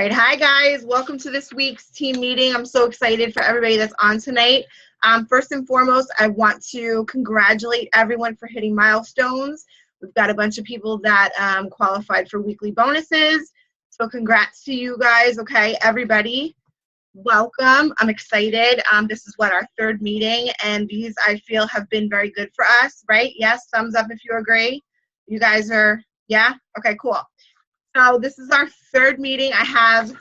All right, hi guys, welcome to this week's team meeting. I'm so excited for everybody that's on tonight. First and foremost, I want to congratulate everyone for hitting milestones. We've got a bunch of people that qualified for weekly bonuses. So congrats to you guys, okay, everybody. Welcome, I'm excited. This is our third meeting, and these I feel have been very good for us, right? Yes, thumbs up if you agree. You guys are, yeah? Okay, cool. So this is our third meeting. I have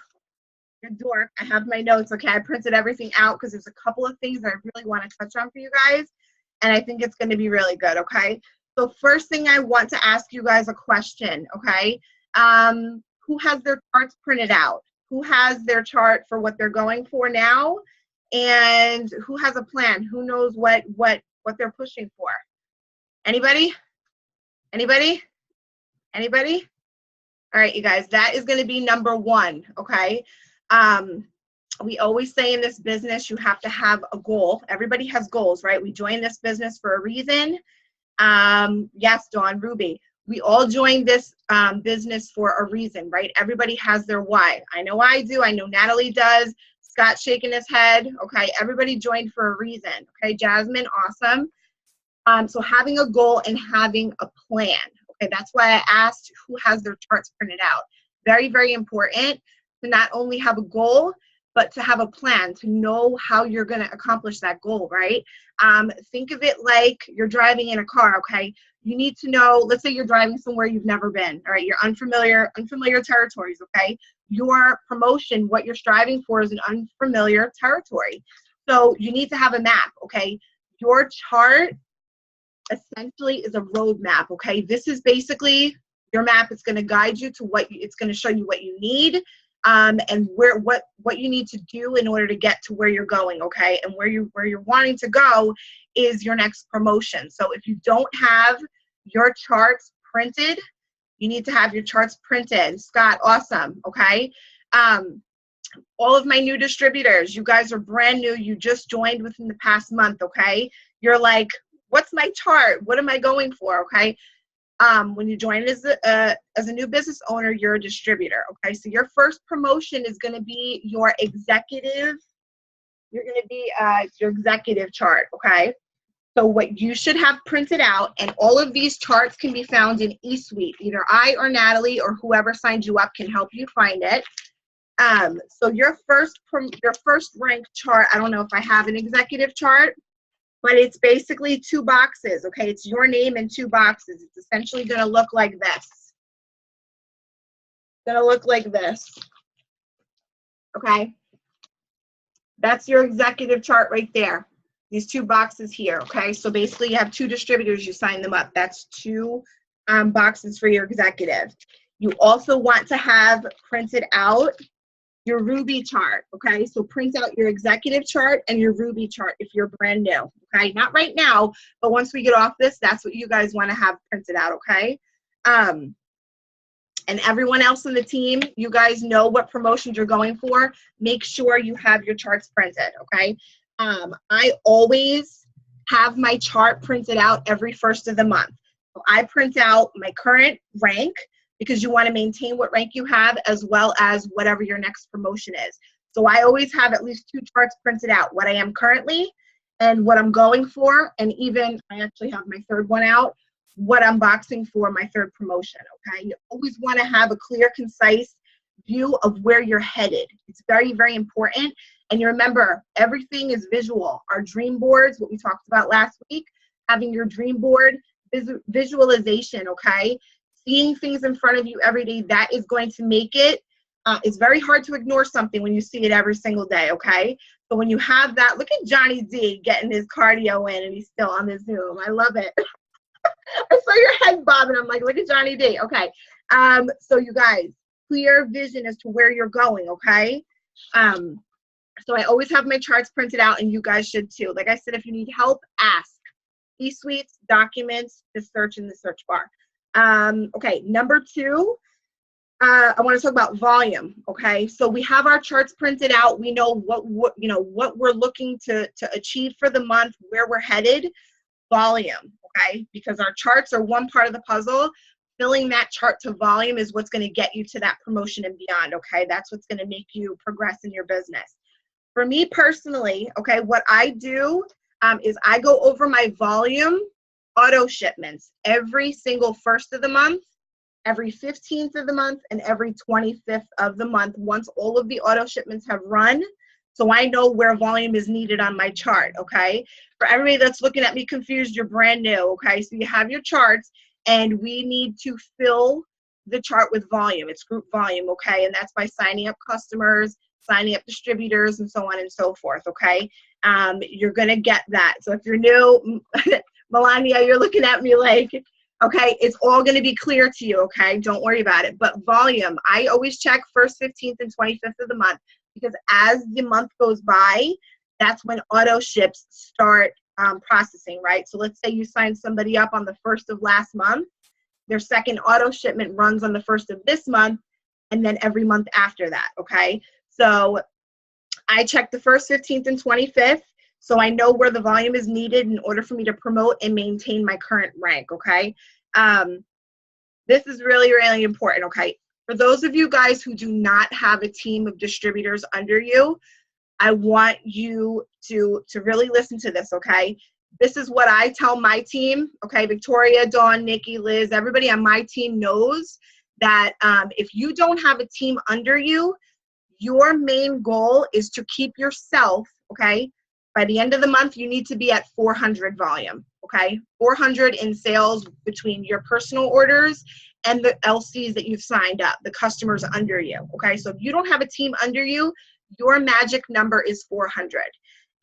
my notes, okay? I printed everything out because there's a couple of things that I really want to touch on for you guys, and I think it's going to be really good, okay? So first thing, I want to ask you guys a question, okay? Who has their charts printed out? Who has their chart for what they're going for now? And who has a plan? Who knows what they're pushing for? Anybody? Anybody? Anybody? All right, you guys, that is going to be number one, okay? We always say in this business, you have to have a goal. Everybody has goals, right? We join this business for a reason. Yes, Dawn, Ruby. We all join this business for a reason, right? Everybody has their why. I know I do. I know Natalie does. Scott's shaking his head. Okay, everybody joined for a reason. Okay, Jasmine, awesome. So having a goal and having a plan. Okay, that's why I asked who has their charts printed out. Very, very important to not only have a goal, but to have a plan, to know how you're going to accomplish that goal, right? Think of it like you're driving in a car, okay? You need to know, let's say you're driving somewhere you've never been, all right? You're unfamiliar territories, okay? Your promotion, what you're striving for is an unfamiliar territory. So you need to have a map, okay? Your chart essentially is a roadmap, okay? This is basically your map. It's going to guide you to it's going to show you what you need and what you need to do in order to get to where you're going, okay? And where you're wanting to go is your next promotion. So if you don't have your charts printed, you need to have your charts printed. Scott, awesome, okay? All of my new distributors, you guys are brand new. You just joined within the past month, okay? You're like, what's my chart? What am I going for, okay? When you join as a new business owner, you're a distributor, okay? So your first promotion is going to be your executive. You're going to be your executive chart, okay? So what you should have printed out, and all of these charts can be found in eSuite. Either I or Natalie or whoever signed you up can help you find it. So your first rank chart, I don't know if I have an executive chart, but it's basically 2 boxes, okay? It's your name in 2 boxes. It's essentially going to look like this. It's going to look like this, okay? That's your executive chart right there. These 2 boxes here, okay? So basically you have 2 distributors, you sign them up. That's 2 boxes for your executive. You also want to have printed out your Ruby chart, okay? So print out your executive chart and your Ruby chart if you're brand new, okay? Not right now, but once we get off this, that's what you guys want to have printed out, okay? And everyone else in the team, you guys know what promotions you're going for. Make sure you have your charts printed, okay? I always have my chart printed out every first of the month. So I print out my current rank, because you want to maintain what rank you have as well as whatever your next promotion is. So I always have at least 2 charts printed out, what I am currently and what I'm going for, and even I actually have my 3rd one out, what I'm boxing for my 3rd promotion, okay? You always want to have a clear, concise view of where you're headed. It's very, very important. And you remember, everything is visual. Our dream boards, what we talked about last week, having your dream board visualization, okay? Seeing things in front of you every day, that is going to make it, it's very hard to ignore something when you see it every single day, okay? So when you have that, look at Johnny D getting his cardio in and he's still on the Zoom. I love it. I saw your head bobbing. I'm like, look at Johnny D. Okay. So you guys, clear vision as to where you're going, okay? So I always have my charts printed out, and you guys should too. Like I said, if you need help, ask. eSuites, documents, just search in the search bar. Okay, number 2, I want to talk about volume, okay? So we have our charts printed out. We know what we're looking to achieve for the month, where we're headed. Volume, okay? Because our charts are one part of the puzzle. filling that chart to volume is what's going to get you to that promotion and beyond, okay? That's what's going to make you progress in your business. For me personally, okay, what I do is I go over my volume auto shipments every single first of the month, every 15th of the month, and every 25th of the month once all of the auto shipments have run. So I know where volume is needed on my chart, okay? For everybody that's looking at me confused, you're brand new, okay? So you have your charts, and we need to fill the chart with volume. It's group volume, okay? And that's by signing up customers, signing up distributors, and so on and so forth, okay? You're going to get that. So if you're new, Melania, you're looking at me like, okay, it's all going to be clear to you, okay? Don't worry about it. But volume, I always check first, 15th, and 25th of the month, because as the month goes by, that's when auto ships start processing, right? So let's say you sign somebody up on the 1st of last month. Their second auto shipment runs on the 1st of this month, and then every month after that, okay? So I check the 1st, 15th, and 25th, so I know where the volume is needed in order for me to promote and maintain my current rank, okay? This is really, really important, okay? For those of you guys who do not have a team of distributors under you, I want you to really listen to this, okay? This is what I tell my team, okay? Victoria, Dawn, Nikki, Liz, everybody on my team knows that if you don't have a team under you, your main goal is to keep yourself, okay? By the end of the month, you need to be at 400 volume, okay? 400 in sales between your personal orders and the LCs that you've signed up, the customers under you, okay? So if you don't have a team under you, your magic number is 400.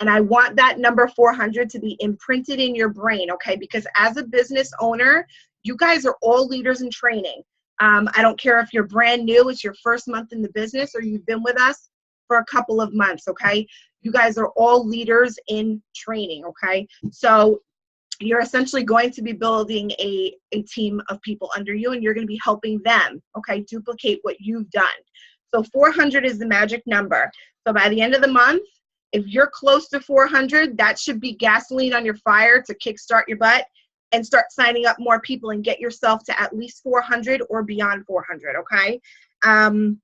And I want that number 400 to be imprinted in your brain, okay? Because as a business owner, you guys are all leaders in training. I don't care if you're brand new, it's your first month in the business, or you've been with us for a couple of months, okay? You guys are all leaders in training, okay? So you're essentially going to be building a team of people under you, and you're going to be helping them, okay, duplicate what you've done. So 400 is the magic number. So by the end of the month, if you're close to 400, that should be gasoline on your fire to kickstart your butt and start signing up more people and get yourself to at least 400 or beyond 400, okay? And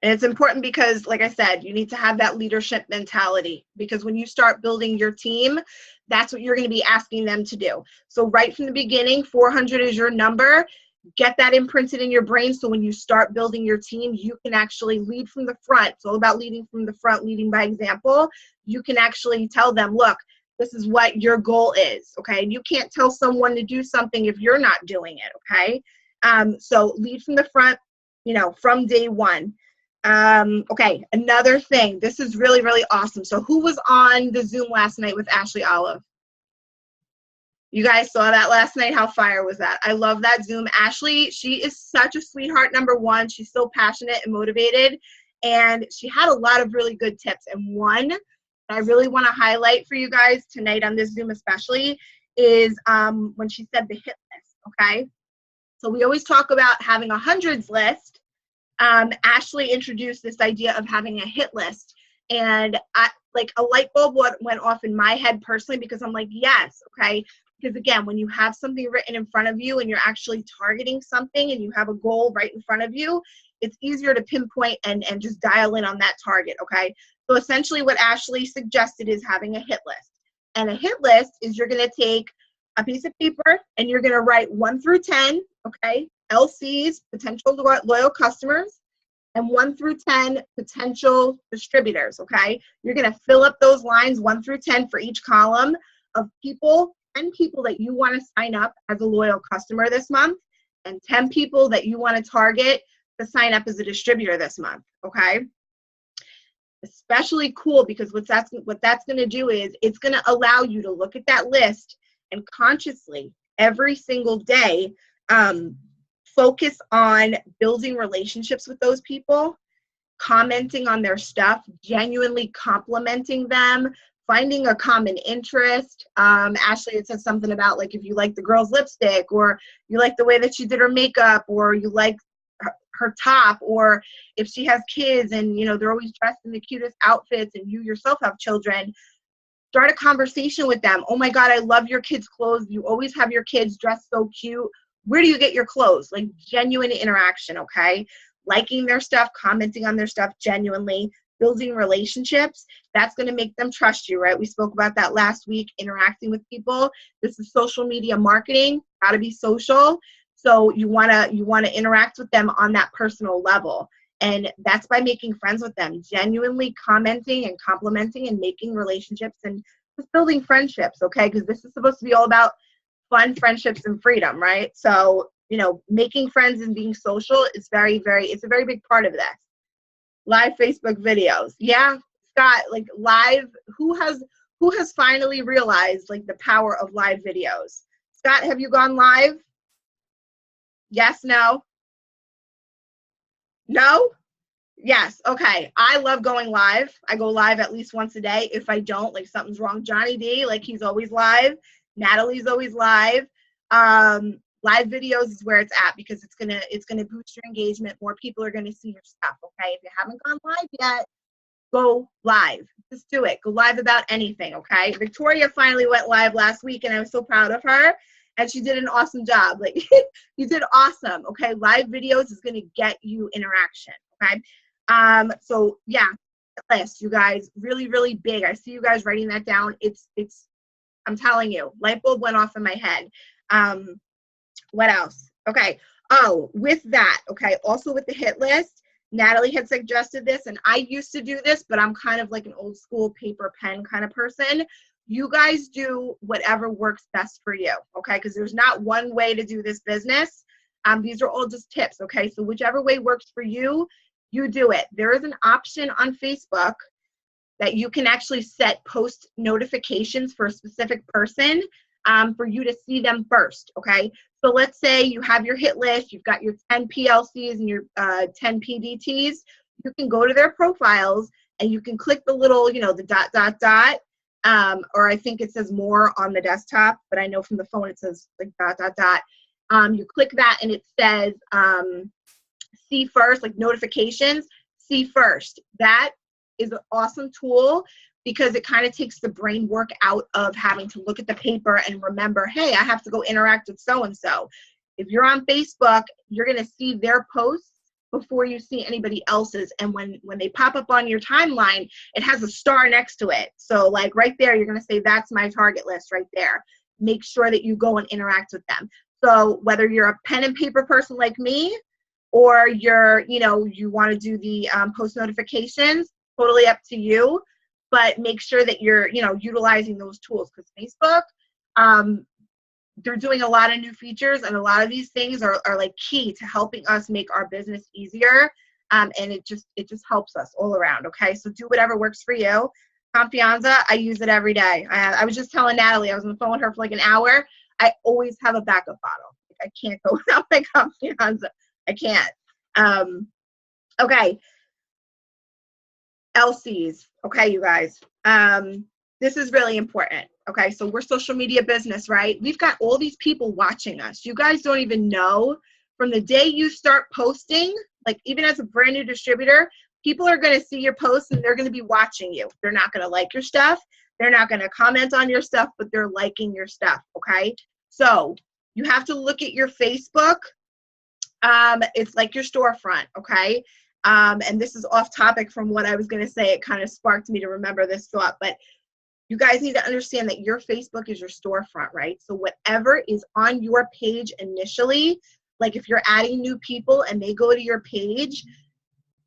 it's important because, like I said, you need to have that leadership mentality, because when you start building your team, that's what you're going to be asking them to do. So right from the beginning, 400 is your number. Get that imprinted in your brain, so when you start building your team, you can actually lead from the front. It's all about leading from the front, leading by example. You can actually tell them, look, this is what your goal is, okay? And you can't tell someone to do something if you're not doing it, okay? So lead from the front, you know, from day one. Okay, another thing. This is really, really awesome. So who was on the Zoom last night with Ashley Olive? You guys saw that last night? How fire was that? I love that Zoom. Ashley, she is such a sweetheart, number one. She's so passionate and motivated, and she had a lot of really good tips. And one that I really want to highlight for you guys tonight on this Zoom especially is when she said the hit list, okay? So we always talk about having a hundreds list. Ashley introduced this idea of having a hit list, and like a light bulb went off in my head personally, because I'm like, yes, okay? Because again, when you have something written in front of you and you're actually targeting something and you have a goal right in front of you, it's easier to pinpoint and just dial in on that target, okay? So essentially what Ashley suggested is having a hit list. And a hit list is you're going to take a piece of paper and you're going to write 1 through 10, okay? LCs, potential loyal customers, and 1 through 10 potential distributors, okay? You're going to fill up those lines 1 through 10 for each column of people, 10 people that you want to sign up as a loyal customer this month, and 10 people that you want to target to sign up as a distributor this month, okay? Especially cool, because what that's going to do is it's going to allow you to look at that list and consciously every single day focus on building relationships with those people, commenting on their stuff, genuinely complimenting them, finding a common interest. Ashley had said something about, like, if you like the girl's lipstick, or you like the way that she did her makeup, or you like her top, or if she has kids and, you know, they're always dressed in the cutest outfits and you yourself have children, Start a conversation with them. Oh my God, I love your kids' clothes. You always have your kids dressed so cute. Where do you get your clothes? Like genuine interaction, okay? Liking their stuff, commenting on their stuff genuinely, building relationships. That's going to make them trust you, right? We spoke about that last week, interacting with people. This is social media marketing, got to be social. So you want to interact with them on that personal level. And that's by making friends with them, genuinely commenting and complimenting and making relationships and just building friendships, okay? Because this is supposed to be all about fun, friendships, and freedom, right? So, you know, making friends and being social is it's a very big part of this. Live Facebook videos. Yeah, Scott, like live, who has finally realized like the power of live videos? Scott, have you gone live? Yes, no? No? Yes. Okay. I love going live. I go live at least once a day. If I don't, like something's wrong. Johnny D, like he's always live. Natalie's always live. Live videos is where it's at because it's gonna boost your engagement. More people are gonna see your stuff. Okay. If you haven't gone live yet, go live. Just do it. Go live about anything. Okay. Victoria finally went live last week, and I was so proud of her. And she did an awesome job. Like you did awesome. Okay. Live videos is going to get you interaction. Okay. So yeah, list, you guys, really, really big. I see you guys writing that down. I'm telling you, light bulb went off in my head. What else? Okay. Oh, with that, okay. Also with the hit list, Natalie had suggested this, and I used to do this, but I'm kind of like an old school paper pen kind of person. You guys do whatever works best for you, okay? Because there's not one way to do this business. These are all just tips, okay? So whichever way works for you, you do it. There is an option on Facebook that you can actually set post notifications for a specific person for you to see them first, okay? So let's say you have your hit list, you've got your 10 PLCs and your 10 PDTs. You can go to their profiles and you can click the little, the dot, or I think it says more on the desktop, but I know from the phone it says like dot. You click that and it says see first, like notifications, see first. That is an awesome tool because it kind of takes the brain work out of having to look at the paper and remember, hey, I have to go interact with so-and-so. If you're on Facebook, you're going to see their posts before you see anybody else's. And when they pop up on your timeline, it has a star next to it. So like right there, you're going to say, that's my target list right there. Make sure that you go and interact with them. So whether you're a pen and paper person like me, or you're, you want to do the post notifications, totally up to you. But make sure that you're, utilizing those tools because Facebook, they're doing a lot of new features, and a lot of these things are like key to helping us make our business easier. And it just helps us all around. Okay. So do whatever works for you. Confianza, I use it every day. I was just telling Natalie, I was on the phone with her for like an hour. I always have a backup bottle. I can't go without my Confianza. I can't. Okay. LCs. Okay, you guys. This is really important. Okay, so we're social media business, right? We've got all these people watching us. You guys don't even know from the day you start posting, like even as a brand new distributor, people are going to see your posts and they're going to be watching you. They're not going to like your stuff. They're not going to comment on your stuff, but they're liking your stuff. Okay, so you have to look at your Facebook. It's like your storefront. Okay. And this is off topic from what I was going to say. It kind of sparked me to remember this thought, but you guys need to understand that your Facebook is your storefront, right? So whatever is on your page initially, like if you're adding new people and they go to your page,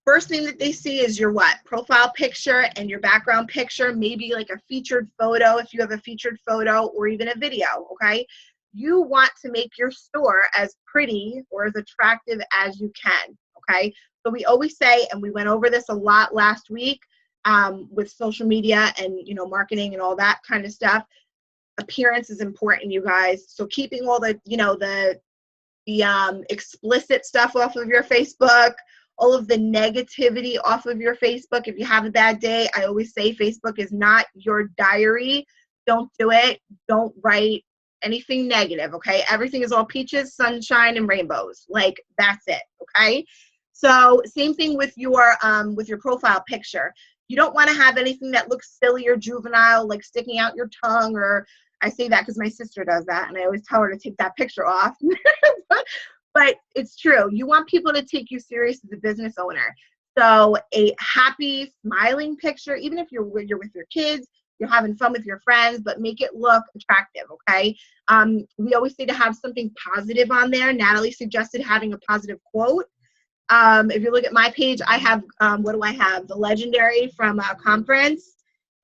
first thing that they see is your what? Profile picture and your background picture, maybe like a featured photo if you have a featured photo, or even a video, okay? You want to make your store as pretty or as attractive as you can, okay? So we always say, and we went over this a lot last week with social media and, marketing and all that kind of stuff, appearance is important, you guys. So keeping all the, the explicit stuff off of your Facebook, all of the negativity off of your Facebook. If you have a bad day, I always say Facebook is not your diary. Don't do it. Don't write anything negative, okay? Everything is all peaches, sunshine, and rainbows. Like, that's it, okay? So same thing with your profile picture. You don't want to have anything that looks silly or juvenile, like sticking out your tongue, or I say that because my sister does that, and I always tell her to take that picture off. But it's true. You want people to take you serious as a business owner. So a happy, smiling picture, even if you're with your kids, you're having fun with your friends, but make it look attractive, okay? We always say to have something positive on there. Natalie suggested having a positive quote. If you look at my page, I have, what do I have? The Legendary from a conference.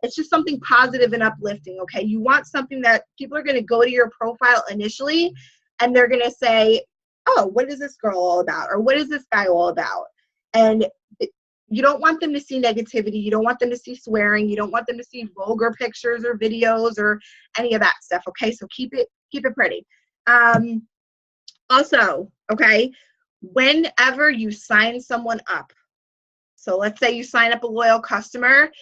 It's just something positive and uplifting, okay? You want something that people are going to go to your profile initially, and they're going to say, oh, what is this girl all about? Or what is this guy all about? And you don't want them to see negativity. You don't want them to see swearing. You don't want them to see vulgar pictures or videos or any of that stuff, okay? So keep it pretty. Also, okay, whenever you sign someone up, so let's say you sign up a loyal customer,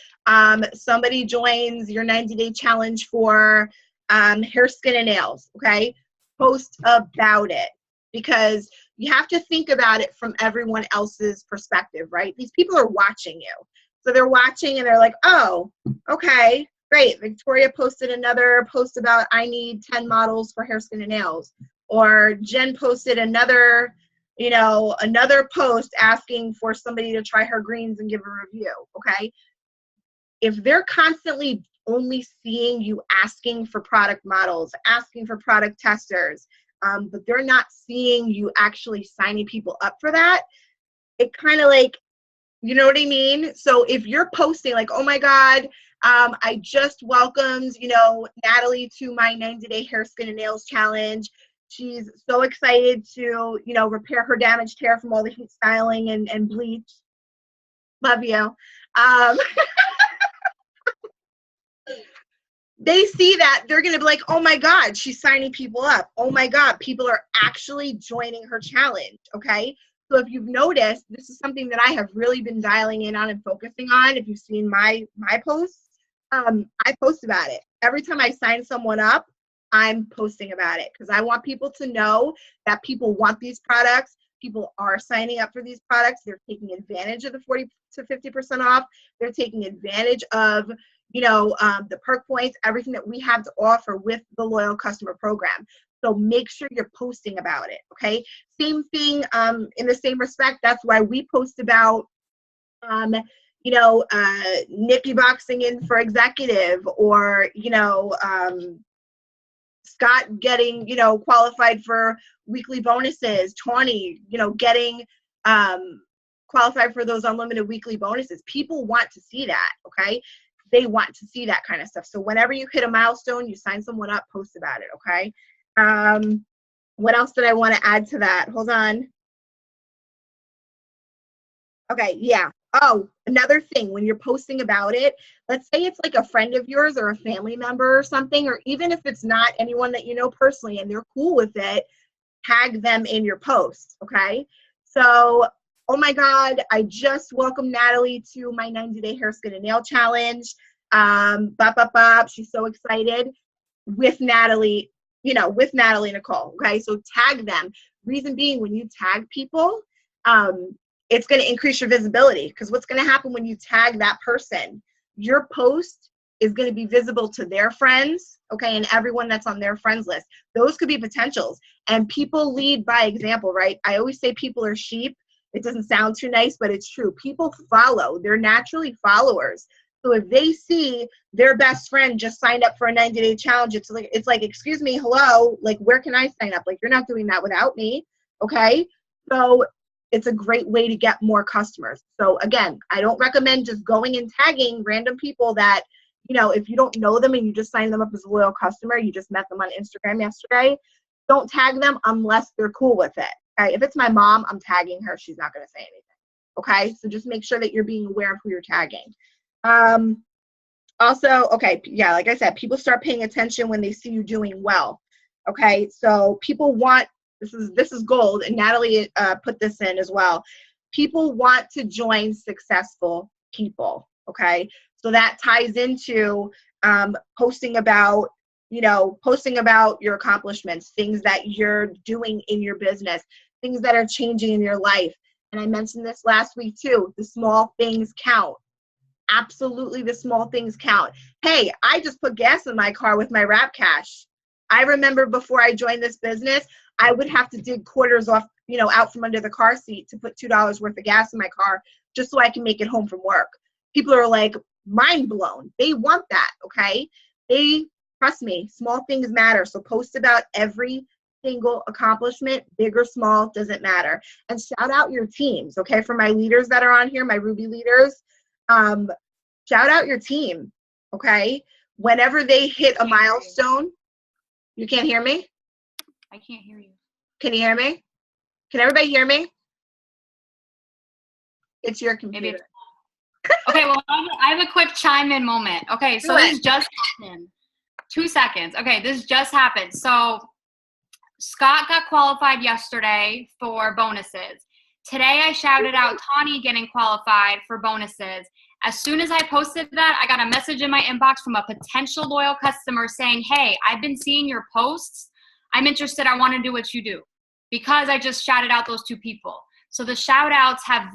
somebody joins your 90-day challenge for hair, skin, and nails, okay? Post about it, because you have to think about it from everyone else's perspective, right? These people are watching you. So they're watching and they're like, oh, okay, great. Victoria posted another post about I need 10 models for hair, skin, and nails. Or Jen posted another, another post asking for somebody to try her greens and give a review, okay? If they're constantly only seeing you asking for product models, asking for product testers, but they're not seeing you actually signing people up for that, it kind of like, you know what I mean? So if you're posting like, oh my God, I just welcomed, Natalie to my 90-day hair, skin, and nails challenge. She's so excited to, repair her damaged hair from all the heat styling and bleach. Love you. They see that, they're going to be like, oh my God, she's signing people up. Oh my God, people are actually joining her challenge, okay? So if you've noticed, this is something that I have really been dialing in on and focusing on. If you've seen my posts, I post about it. Every time I sign someone up, I'm posting about it because I want people to know that people want these products. People are signing up for these products. They're taking advantage of the 40 to 50% off. They're taking advantage of the perk points, everything that we have to offer with the loyal customer program. So make sure you're posting about it, okay? Same thing in the same respect. That's why we post about, Nikki boxing in for executive, or, Scott getting, qualified for weekly bonuses, 20, getting qualified for those unlimited weekly bonuses. People want to see that, okay? They want to see that kind of stuff. So whenever you hit a milestone, you sign someone up, post about it, okay? What else did I want to add to that? Hold on. Okay, yeah. Oh, another thing, when you're posting about it, let's say it's like a friend of yours or a family member or something, or even if it's not anyone that you know personally and they're cool with it, tag them in your post, okay? So, oh my God, I just welcomed Natalie to my 90-day hair, skin, and nail challenge. She's so excited with Natalie, with Natalie Nicole, okay? So tag them. Reason being, when you tag people, it's going to increase your visibility, because what's going to happen when you tag that person, your post is going to be visible to their friends, okay, and everyone that's on their friends list. Those could be potentials. And people lead by example, right? I always say people are sheep. It doesn't sound too nice, but it's true. People follow. They're naturally followers. So if they see their best friend just signed up for a 90-day challenge, it's like, excuse me, hello, like, where can I sign up? Like, you're not doing that without me, okay? So it's a great way to get more customers. So again, I don't recommend just going and tagging random people that, if you don't know them and you just sign them up as a loyal customer, you just met them on Instagram yesterday, don't tag them unless they're cool with it. Okay? If it's my mom, I'm tagging her. She's not going to say anything. Okay? So just make sure that you're being aware of who you're tagging. Also, okay, yeah, like I said, people start paying attention when they see you doing well. Okay? So people want, this is gold, and Natalie put this in as well. People want to join successful people, okay? So that ties into posting about your accomplishments, things that you're doing in your business, things that are changing in your life. And I mentioned this last week too, the small things count. Absolutely, the small things count. Hey, I just put gas in my car with my Rap Cash. I remember before I joined this business, I would have to dig quarters off, out from under the car seat to put $2 worth of gas in my car just so I can make it home from work. People are like mind blown. They want that, okay? Trust me, small things matter. So post about every single accomplishment, big or small, doesn't matter. And shout out your teams, okay? For my leaders that are on here, my Ruby leaders, shout out your team, okay? Whenever they hit a milestone, you can't hear me? I can't hear you. Can you hear me? Can everybody hear me? It's your computer. Okay, well, I have a quick chime in moment. Okay, so this just happened. 2 seconds. Okay, this just happened. So Scott got qualified yesterday for bonuses. Today I shouted out Tawny getting qualified for bonuses. As soon as I posted that, I got a message in my inbox from a potential loyal customer saying, hey, I've been seeing your posts. I'm interested. I want to do what you do, because I just shouted out those 2 people. So the shout outs have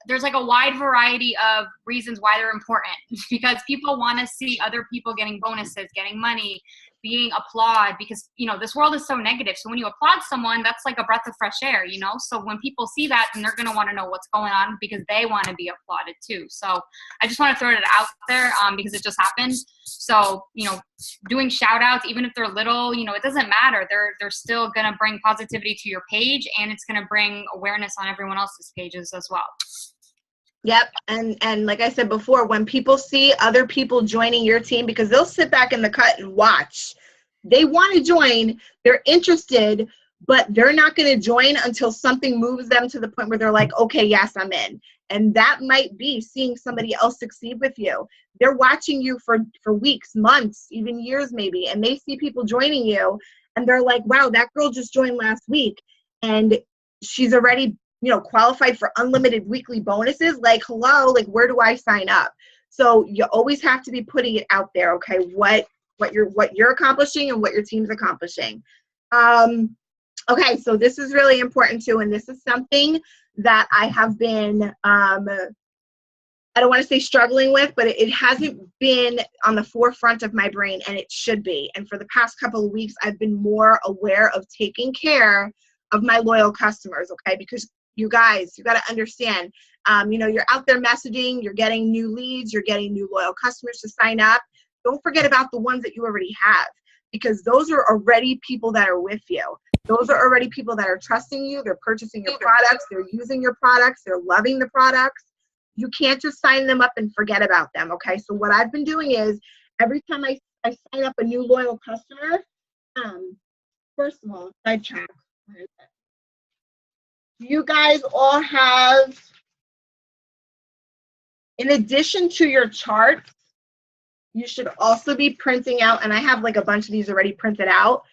there's like a wide variety of reasons why they're important, because people want to see other people getting bonuses, getting money, being applauded, because this world is so negative. So when you applaud someone, that's like a breath of fresh air, so when people see that, then they're going to want to know what's going on, because they want to be applauded too. So I just want to throw it out there because it just happened. So doing shout outs, even if they're little, it doesn't matter. They're still going to bring positivity to your page, and it's going to bring awareness on everyone else's pages as well. Yep. And like I said before, when people see other people joining your team, because they'll sit back in the cut and watch, they want to join, they're interested, but they're not going to join until something moves them to the point where they're like, okay, yes, I'm in. And that might be seeing somebody else succeed with you. They're watching you for weeks, months, even years maybe, and they see people joining you and they're like, wow, that girl just joined last week and she's already qualified for unlimited weekly bonuses. Like, hello, like, where do I sign up? So you always have to be putting it out there, okay? What you're accomplishing and what your team's accomplishing. Okay, so this is really important too, and this is something that I have been, I don't want to say struggling with, but it hasn't been on the forefront of my brain, and it should be. And for the past couple of weeks, I've been more aware of taking care of my loyal customers, okay? Because you guys, you got to understand, you're out there messaging, you're getting new leads, you're getting new loyal customers to sign up. Don't forget about the ones that you already have, because those are already people that are with you. Those are already people that are trusting you. They're purchasing your products. They're using your products. They're loving the products. You can't just sign them up and forget about them, okay? So what I've been doing is every time I sign up a new loyal customer, first of all, sidetrack. Where is it? You guys all have, in addition to your charts, you should also be printing out, and I have like a bunch of these already printed out,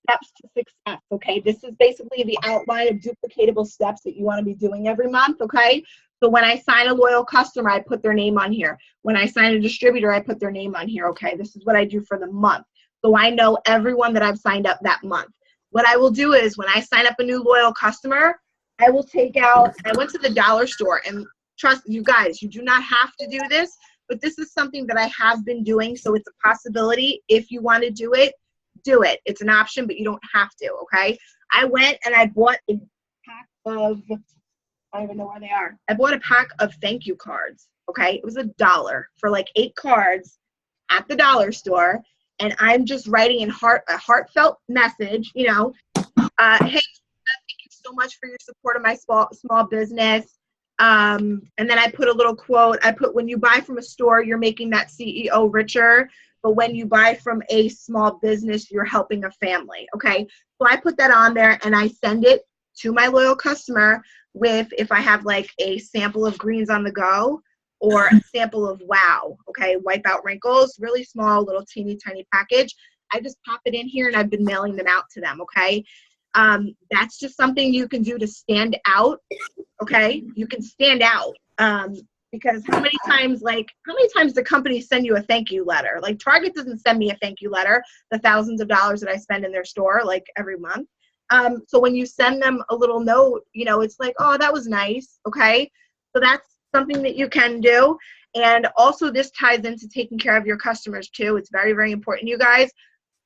steps to success, okay? This is basically the outline of duplicatable steps that you want to be doing every month, okay? So when I sign a loyal customer, I put their name on here. When I sign a distributor, I put their name on here, okay? This is what I do for the month. So I know everyone that I've signed up that month. What I will do is when I sign up a new loyal customer, I will take out, I went to the dollar store, and trust you guys, you do not have to do this, but this is something that I have been doing, so it's a possibility. If you want to do it, do it. It's an option, but you don't have to, okay? I went and I bought a pack of, I don't even know where they are. I bought a pack of thank you cards, okay? It was $1 for like 8 cards at the dollar store, and I'm just writing a heartfelt message, hey, thank you so much for your support of my small business. And then I put a little quote. I put, when you buy from a store, you're making that CEO richer. But when you buy from a small business, you're helping a family, okay? So I put that on there and I send it to my loyal customer with, if I have like a sample of Greens on the Go or a sample of Wow, okay? Wipe Out Wrinkles, really small, little teeny tiny package. I just pop it in here and I've been mailing them out to them, okay? That's just something you can do to stand out, okay? You can stand out. Because how many times do companies send you a thank you letter? Like Target doesn't send me a thank you letter, the thousands of dollars that I spend in their store like every month. So when you send them a little note, it's like, oh, that was nice, okay? So something that you can do. And also this ties into taking care of your customers too. It's very, very important, you guys,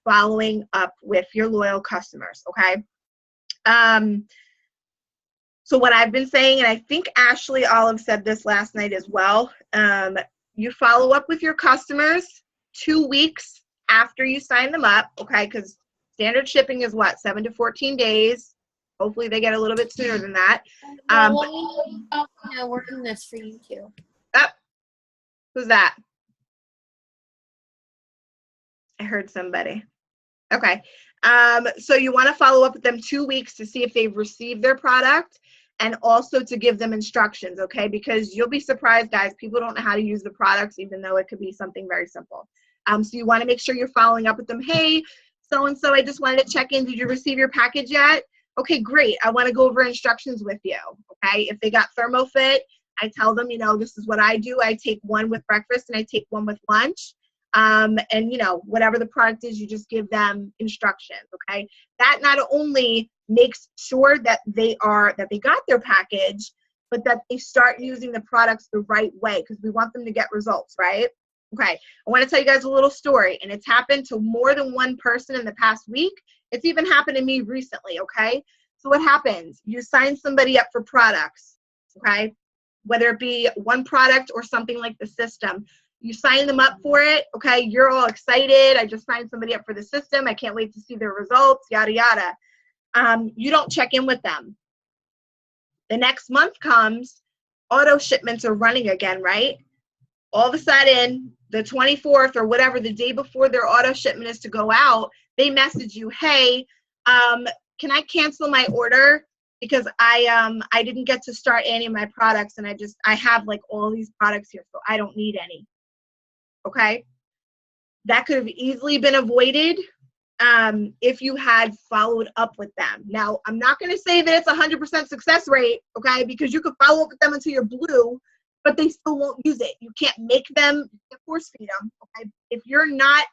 following up with your loyal customers, okay? So what I've been saying, and I think Ashley Olive said this last night as well, you follow up with your customers 2 weeks after you sign them up, okay? Because standard shipping is what, 7 to 14 days. Hopefully they get a little bit sooner than that. We're doing this for you too. Oh, who's that? I heard somebody. Okay. So you want to follow up with them 2 weeks to see if they've received their product, and also to give them instructions, okay? Because you'll be surprised, guys. People don't know how to use the products, even though it could be something very simple. So you want to make sure you're following up with them. Hey, so-and-so, I just wanted to check in. Did you receive your package yet? Okay, great. I want to go over instructions with you, okay? If they got ThermoFit, I tell them, you know, this is what I do. I take one with breakfast and I take one with lunch. And, you know, whatever the product is, you just give them instructions, okay? That not only makes sure that they got their package, but that they start using the products the right way, because we want them to get results, right? Okay, I want to tell you guys a little story, and it's happened to more than one person in the past week. It's even happened to me recently, okay? So what happens? You sign somebody up for products, okay? Whether it be one product or something like the system. You sign them up for it, okay? You're all excited. I just signed somebody up for the system. I can't wait to see their results, yada, yada. You don't check in with them. The next month comes, auto shipments are running again, right? All of a sudden, the 24th or whatever, the day before their auto shipment is to go out, they message you, hey, can I cancel my order? Because I didn't get to start any of my products, and I have like all these products here, so I don't need any. Okay? That could have easily been avoided if you had followed up with them. Now, I'm not going to say that it's 100% success rate, okay, because you could follow up with them until you're blue, but they still won't use it. You can't make them, you can't force feed them, okay? If you're not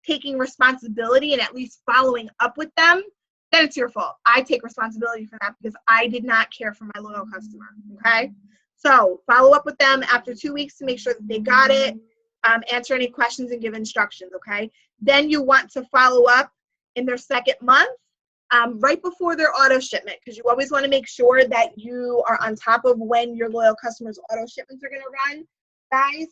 taking responsibility and at least following up with them, then it's your fault. I take responsibility for that because I did not care for my loyal customer, okay? So follow up with them after 2 weeks to make sure that they got it, answer any questions and give instructions, okay? Then you want to follow up in their second month, right before their auto shipment, because you always want to make sure that you are on top of when your loyal customers' auto shipments are going to run. Guys,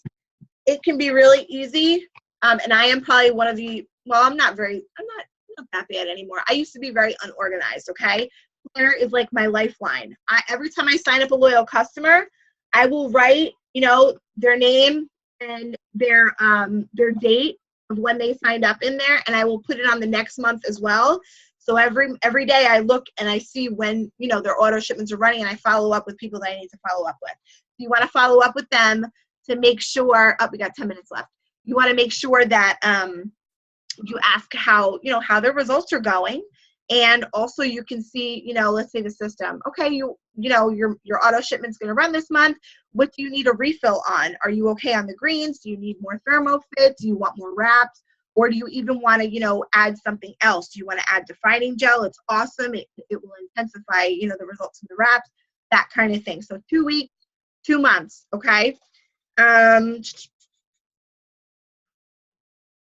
it can be really easy, and I am probably one of the, well, I'm not that bad anymore. I used to be very unorganized, okay? Planner is like my lifeline. Every time I sign up a loyal customer, I will write, you know, their name and their date of when they signed up in there, and I will put it on the next month as well. So every day I look and I see when, you know, their auto shipments are running, and I follow up with people that I need to follow up with. You want to follow up with them to make sure, we got 10 minutes left. You want to make sure that you ask how their results are going. And also you can see, you know, let's say the system, okay, you know, your auto shipment's going to run this month. What do you need a refill on? Are you okay on the greens? Do you need more ThermoFit? Do you want more wraps? Or do you even want to, you know, add something else? Do you want to add defining gel? It's awesome. It will intensify, you know, the results of the wraps, that kind of thing. So 2 weeks, 2 months, okay?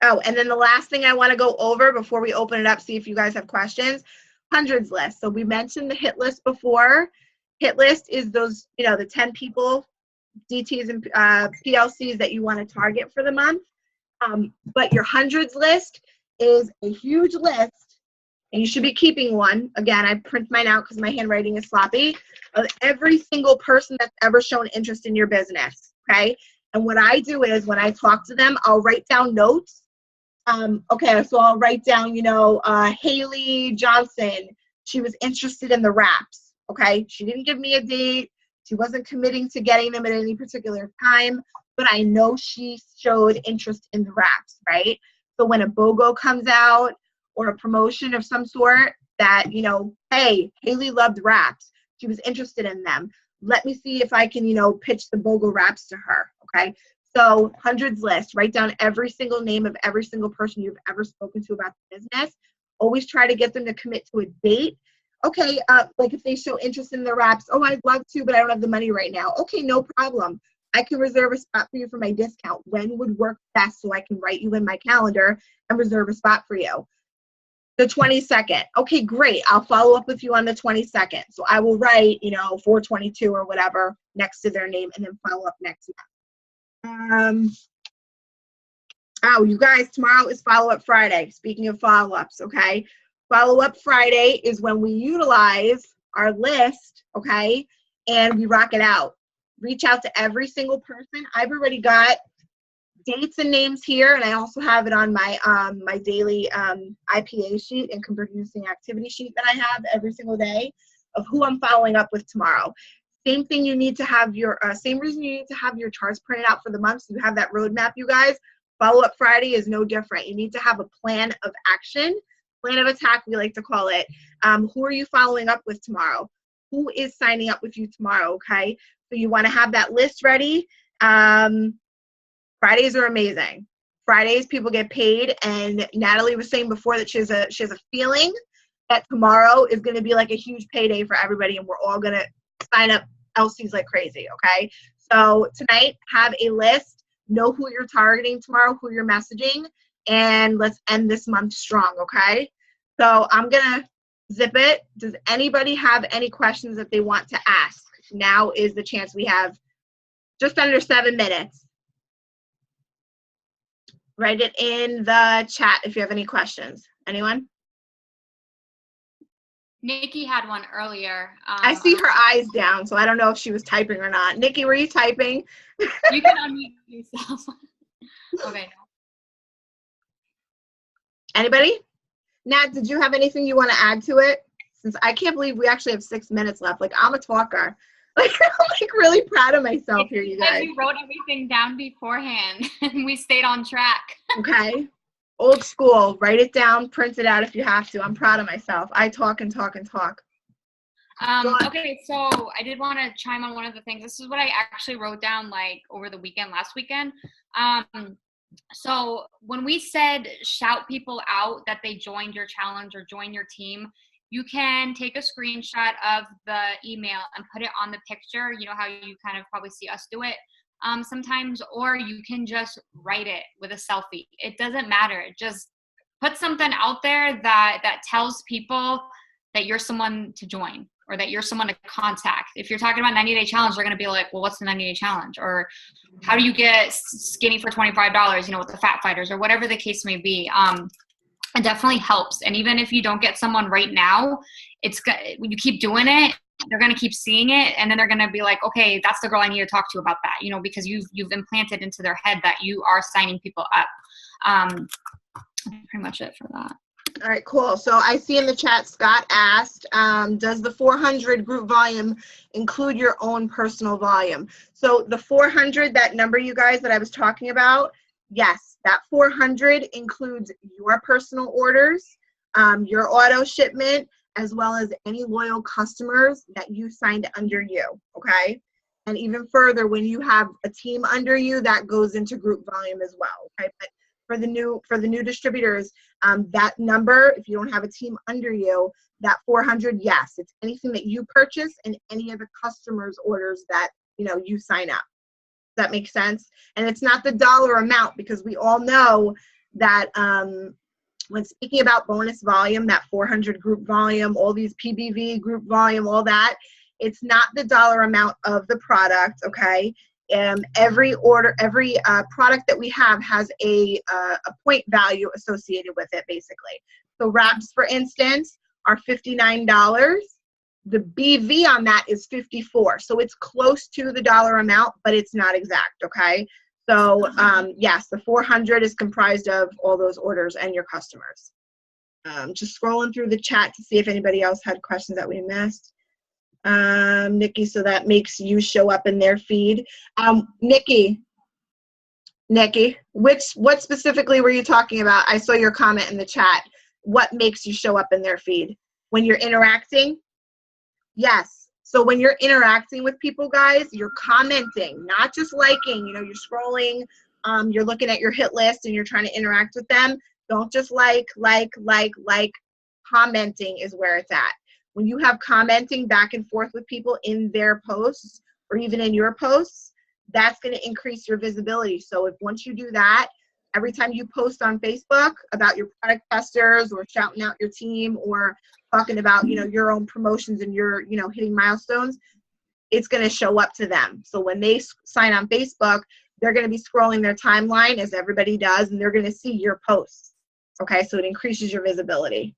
Oh, and then the last thing I want to go over before we open it up, see if you guys have questions, hundreds list. So we mentioned the hit list before. Hit list is those, you know, the 10 people, DTs and PLCs that you want to target for the month. But your hundreds list is a huge list, and you should be keeping one. Again, I print mine out because my handwriting is sloppy, of every single person that's ever shown interest in your business, okay? And what I do is when I talk to them, I'll write down notes. Okay, so I'll write down, you know, Haley Johnson, she was interested in the wraps, okay? She didn't give me a date. She wasn't committing to getting them at any particular time, but I know she showed interest in the wraps, right? So when a BOGO comes out or a promotion of some sort that, you know, hey, Haley loved wraps. She was interested in them. Let me see if I can, you know, pitch the BOGO wraps to her, okay? So hundreds list, write down every single name of every single person you've ever spoken to about the business. Always try to get them to commit to a date. Okay, like if they show interest in the wraps, oh, I'd love to, but I don't have the money right now. Okay, no problem. I can reserve a spot for you for my discount. When would work best so I can write you in my calendar and reserve a spot for you? The 22nd. Okay, great. I'll follow up with you on the 22nd. So I will write, 422 or whatever next to their name and then follow up next month. Oh, you guys, tomorrow is follow-up Friday. Speaking of follow-ups, okay? Follow-up Friday is when we utilize our list, okay, and we rock it out. Reach out to every single person. I've already got dates and names here, and I also have it on my my daily IPA sheet and producing activity sheet that I have every single day of who I'm following up with tomorrow. Same thing, you need to have your, same reason you need to have your charts printed out for the month so you have that roadmap, you guys. Follow-up Friday is no different. You need to have a plan of action, plan of attack, we like to call it. Who are you following up with tomorrow? Who is signing up with you tomorrow, okay? So you want to have that list ready. Fridays are amazing. Fridays, people get paid, and Natalie was saying before that she has a feeling that tomorrow is going to be like a huge payday for everybody, and we're all going to sign up LCs like crazy, okay? So tonight, have a list. Know who you're targeting tomorrow, who you're messaging, and let's end this month strong, okay? So I'm going to zip it. Does anybody have any questions that they want to ask? Now is the chance. We have just under 7 minutes. Write it in the chat if you have any questions. Anyone? Nikki had one earlier. I see her eyes down, so I don't know if she was typing or not. Nikki, were you typing? You can unmute yourself. Okay. Anybody? Nat, did you have anything you want to add to it? Since I can't believe we actually have 6 minutes left. Like, I'm a talker. Like, I'm like really proud of myself here, you guys. You wrote everything down beforehand, and we stayed on track. Okay. Old school. Write it down, print it out if you have to. I'm proud of myself. I talk and talk and talk. Okay, so I did want to chime on one of the things. This is what I actually wrote down like over the weekend, last weekend. So when we said shout people out that they joined your challenge or join your team, you can take a screenshot of the email and put it on the picture. You know how you kind of probably see us do it sometimes, or you can just write it with a selfie. It doesn't matter. Just put something out there that tells people that you're someone to join or that you're someone to contact. If you're talking about 90-day challenge, they're going to be like, well, what's the 90-day challenge? Or how do you get skinny for $25, with the Fat Fighters or whatever the case may be. It definitely helps. And even if you don't get someone right now, when you keep doing it, they're going to keep seeing it. And then they're going to be like, okay, that's the girl I need to talk to about that, because you've implanted into their head that you are signing people up. Pretty much it for that. All right, cool. So I see in the chat, Scott asked, does the 400 group volume include your own personal volume? So the 400, that number, you guys, that I was talking about, yes, that 400 includes your personal orders, your auto shipment, as well as any loyal customers that you signed under you, okay? And even further, when you have a team under you, that goes into group volume as well, okay? But for the new distributors, that number, if you don't have a team under you, that 400, yes, it's anything that you purchase and any of the customers' orders that you sign up. Does that make sense? And it's not the dollar amount, because we all know that when speaking about bonus volume, that 400 group volume, all these PBV group volume, all that, it's not the dollar amount of the product, okay? Every product that we have has a point value associated with it, basically. So wraps, for instance, are $59. The BV on that is $54. So it's close to the dollar amount, but it's not exact, okay? So yes, the 400 is comprised of all those orders and your customers. Just scrolling through the chat to see if anybody else had questions that we missed. Nikki, so that makes you show up in their feed. Nikki, what specifically were you talking about? I saw your comment in the chat. What makes you show up in their feed? When you're interacting? Yes. So when you're interacting with people, guys, you're commenting, not just liking. You're scrolling, you're looking at your hit list and you're trying to interact with them. Don't just like. Commenting is where it's at. when you have commenting back and forth with people in their posts or even in your posts, that's going to increase your visibility. So if once you do that, every time you post on Facebook about your product testers or shouting out your team or talking about, you know, your own promotions and your, you know, hitting milestones, it's going to show up to them. So when they sign on Facebook, they're going to be scrolling their timeline as everybody does, and they're going to see your posts. Okay, so it increases your visibility.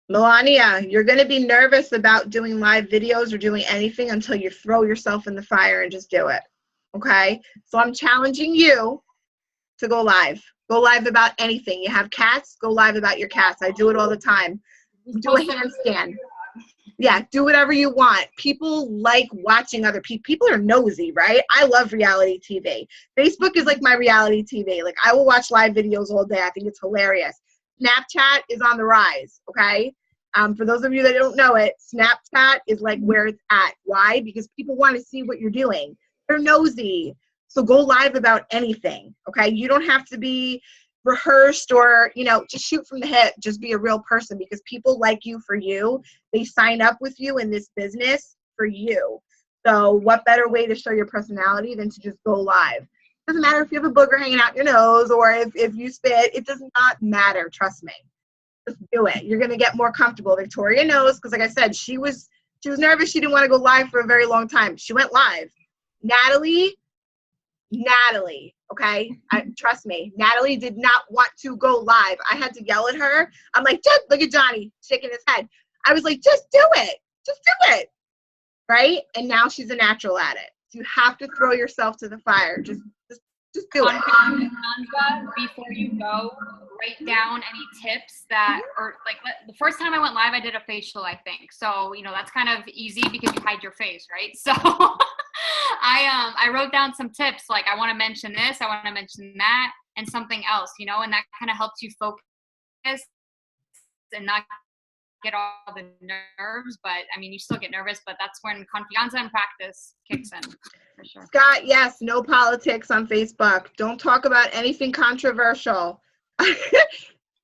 Melania, you're going to be nervous about doing live videos or doing anything until you throw yourself in the fire and just do it. Okay, so I'm challenging you to go live. Go live about anything. You have cats, go live about your cats. I do it all the time. Do a handstand. Yeah, do whatever you want. People like watching other people. People are nosy, right? I love reality TV. Facebook is like my reality TV. Like, I will watch live videos all day. I think it's hilarious. Snapchat is on the rise, okay? For those of you that don't know it, Snapchat is like where it's at. Why? Because people want to see what you're doing. They're nosy. So go live about anything, okay? You don't have to be rehearsed or, you know, just shoot from the hip. Just be a real person, because people like you for you. They sign up with you in this business for you. So what better way to show your personality than to just go live? Doesn't matter if you have a booger hanging out your nose or if you spit. It does not matter. Trust me. Just do it. You're going to get more comfortable. Victoria knows, because like I said, she was nervous. She didn't want to go live for a very long time. She went live. Natalie, okay? Trust me, Natalie did not want to go live. I had to yell at her. I'm like, just look at Johnny shaking his head. I was like, just do it. Just do it. Right? And now she's a natural at it. So you have to throw yourself to the fire. Just do it. Before you go, write down any tips that, or like the first time I went live, I did a facial, I think. So, you know, that's kind of easy because you hide your face, right? So I wrote down some tips, like I want to mention this, I want to mention that, and something else, you know, and that kind of helps you focus and not get all the nerves. But I mean, you still get nervous, but that's when confianza and practice kicks in, for sure. Scott, yes, no politics on Facebook. Don't talk about anything controversial.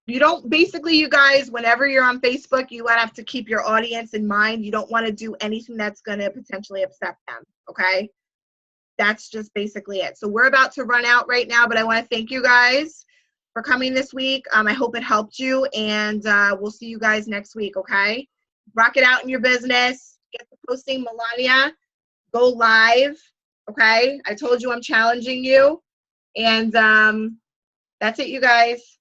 You don't, basically, you guys, whenever you're on Facebook, you have to keep your audience in mind. You don't want to do anything that's going to potentially upset them, okay? That's just basically it. So we're about to run out right now, but I want to thank you guys for coming this week. I hope it helped you, and we'll see you guys next week, okay? Rock it out in your business. Get the posting, Melania. Go live, okay? I told you I'm challenging you, and that's it, you guys.